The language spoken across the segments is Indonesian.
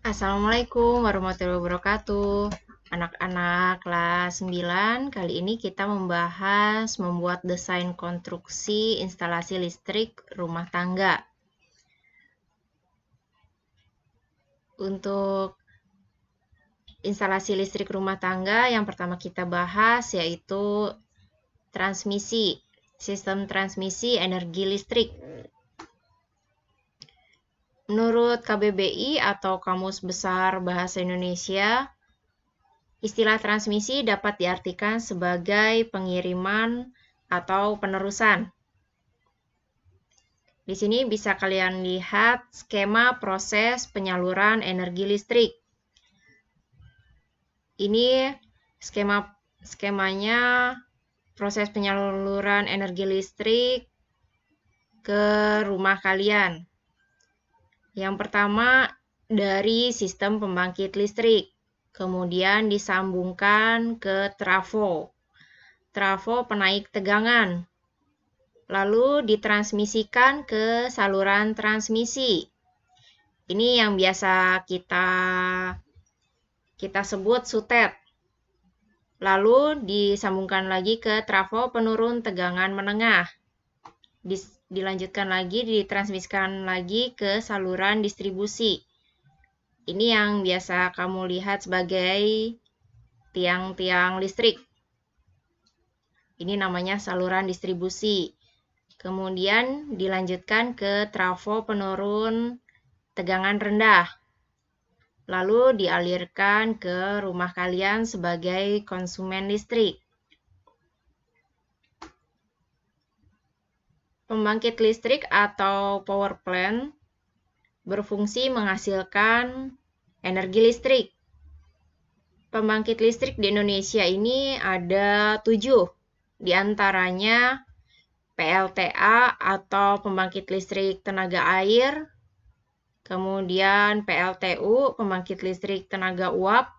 Assalamualaikum warahmatullahi wabarakatuh. Anak-anak kelas 9, kali ini kita membahas membuat desain konstruksi instalasi listrik rumah tangga. Untuk instalasi listrik rumah tangga, yang pertama kita bahas yaitu transmisi, sistem transmisi energi listrik. Menurut KBBI atau Kamus Besar Bahasa Indonesia, istilah transmisi dapat diartikan sebagai pengiriman atau penerusan. Di sini bisa kalian lihat skema proses penyaluran energi listrik. Ini skemanya proses penyaluran energi listrik ke rumah kalian. Yang pertama dari sistem pembangkit listrik. Kemudian disambungkan ke trafo penaik tegangan, lalu ditransmisikan ke saluran transmisi. Ini yang biasa kita sebut sutet. Lalu disambungkan lagi ke trafo penurun tegangan menengah. Dilanjutkan lagi, ditransmisikan lagi ke saluran distribusi. Ini yang biasa kamu lihat sebagai tiang-tiang listrik. Ini namanya saluran distribusi. Kemudian dilanjutkan ke trafo penurun tegangan rendah. Lalu dialirkan ke rumah kalian sebagai konsumen listrik. Pembangkit listrik atau power plant berfungsi menghasilkan energi listrik. Pembangkit listrik di Indonesia ini ada 7, di antaranya PLTA atau pembangkit listrik tenaga air, kemudian PLTU, pembangkit listrik tenaga uap,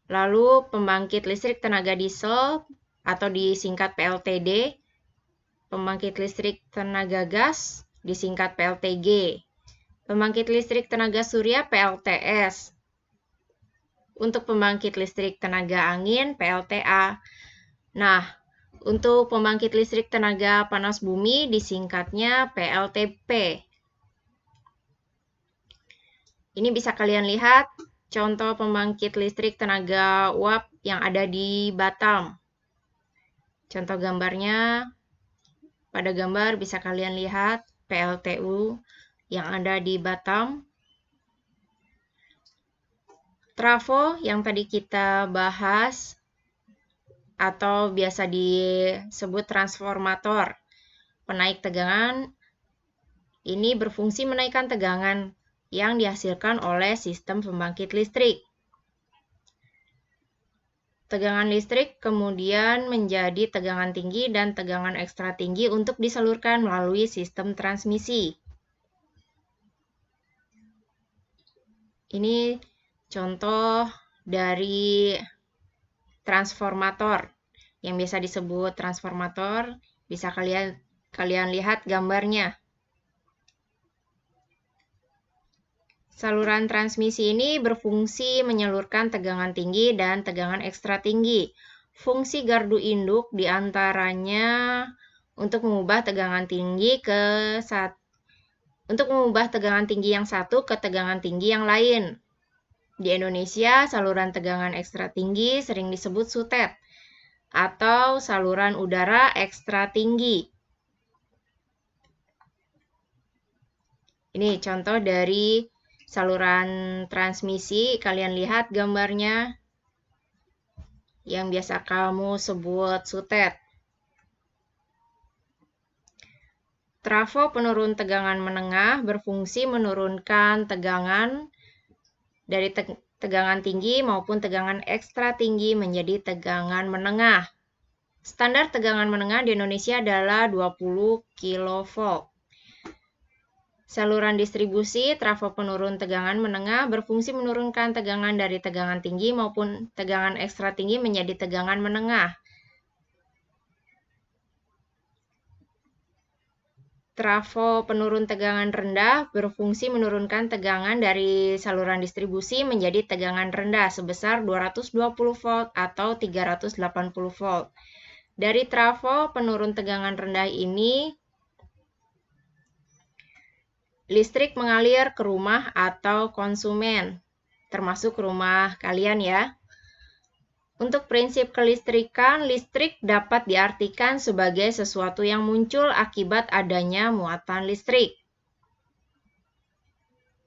lalu pembangkit listrik tenaga diesel atau disingkat PLTD, pembangkit listrik tenaga gas disingkat PLTG, pembangkit listrik tenaga surya PLTS, untuk pembangkit listrik tenaga angin PLTA. Nah, untuk pembangkit listrik tenaga panas bumi disingkatnya PLTP. Ini bisa kalian lihat contoh pembangkit listrik tenaga uap yang ada di Batam. Contoh gambarnya, pada gambar bisa kalian lihat PLTU yang ada di Batam. Trafo yang tadi kita bahas atau biasa disebut transformator penaik tegangan, ini berfungsi menaikkan tegangan yang dihasilkan oleh sistem pembangkit listrik. Tegangan listrik kemudian menjadi tegangan tinggi dan tegangan ekstra tinggi untuk disalurkan melalui sistem transmisi. Ini contoh dari transformator yang biasa disebut transformator, bisa kalian lihat gambarnya. Saluran transmisi ini berfungsi menyalurkan tegangan tinggi dan tegangan ekstra tinggi. Fungsi gardu induk diantaranya untuk mengubah tegangan tinggi yang satu ke tegangan tinggi yang lain. Di Indonesia, saluran tegangan ekstra tinggi sering disebut sutet atau saluran udara ekstra tinggi. Ini contoh dari saluran transmisi, kalian lihat gambarnya yang biasa kamu sebut sutet. Trafo penurun tegangan menengah berfungsi menurunkan tegangan dari tegangan tinggi maupun tegangan ekstra tinggi menjadi tegangan menengah. Standar tegangan menengah di Indonesia adalah 20 kV. Saluran distribusi trafo penurun tegangan menengah berfungsi menurunkan tegangan dari tegangan tinggi maupun tegangan ekstra tinggi menjadi tegangan menengah. trafo penurun tegangan rendah berfungsi menurunkan tegangan dari saluran distribusi menjadi tegangan rendah sebesar 220 volt atau 380 volt. Dari trafo penurun tegangan rendah ini, listrik mengalir ke rumah atau konsumen, termasuk rumah kalian ya. Untuk prinsip kelistrikan, listrik dapat diartikan sebagai sesuatu yang muncul akibat adanya muatan listrik.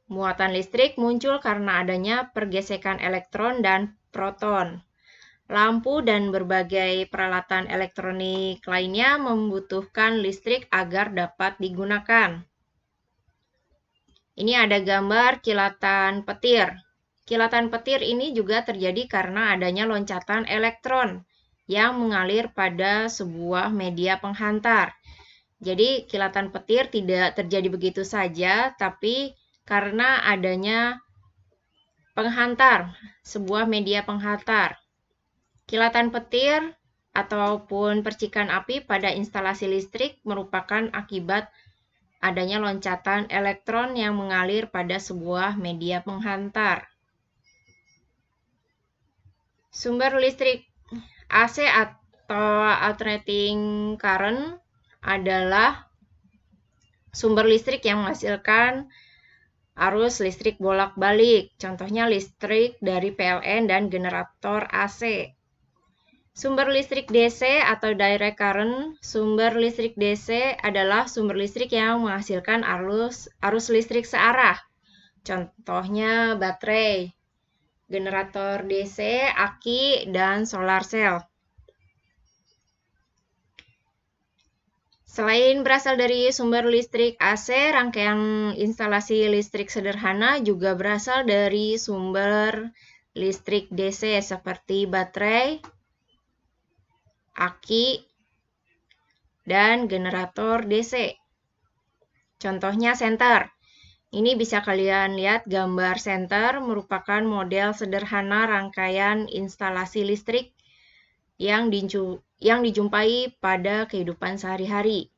Muatan listrik muncul karena adanya pergesekan elektron dan proton. Lampu dan berbagai peralatan elektronik lainnya membutuhkan listrik agar dapat digunakan. Ini ada gambar kilatan petir. Kilatan petir ini juga terjadi karena adanya loncatan elektron yang mengalir pada sebuah media penghantar. Jadi kilatan petir tidak terjadi begitu saja, tapi karena adanya penghantar, sebuah media penghantar. Kilatan petir ataupun percikan api pada instalasi listrik merupakan akibat adanya loncatan elektron yang mengalir pada sebuah media penghantar. Sumber listrik AC atau alternating current adalah sumber listrik yang menghasilkan arus listrik bolak-balik. Contohnya listrik dari PLN dan generator AC. Sumber listrik DC atau direct current. Sumber listrik DC adalah sumber listrik yang menghasilkan arus listrik searah. Contohnya baterai, generator DC, aki, dan solar cell. Selain berasal dari sumber listrik AC, rangkaian instalasi listrik sederhana juga berasal dari sumber listrik DC seperti baterai, aki, dan generator DC. Contohnya senter. Ini bisa kalian lihat gambar senter merupakan model sederhana rangkaian instalasi listrik yang dijumpai pada kehidupan sehari-hari.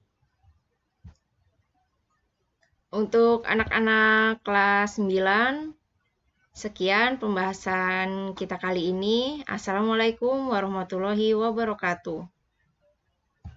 Untuk anak-anak kelas 9, sekian pembahasan kita kali ini. Assalamualaikum warahmatullahi wabarakatuh.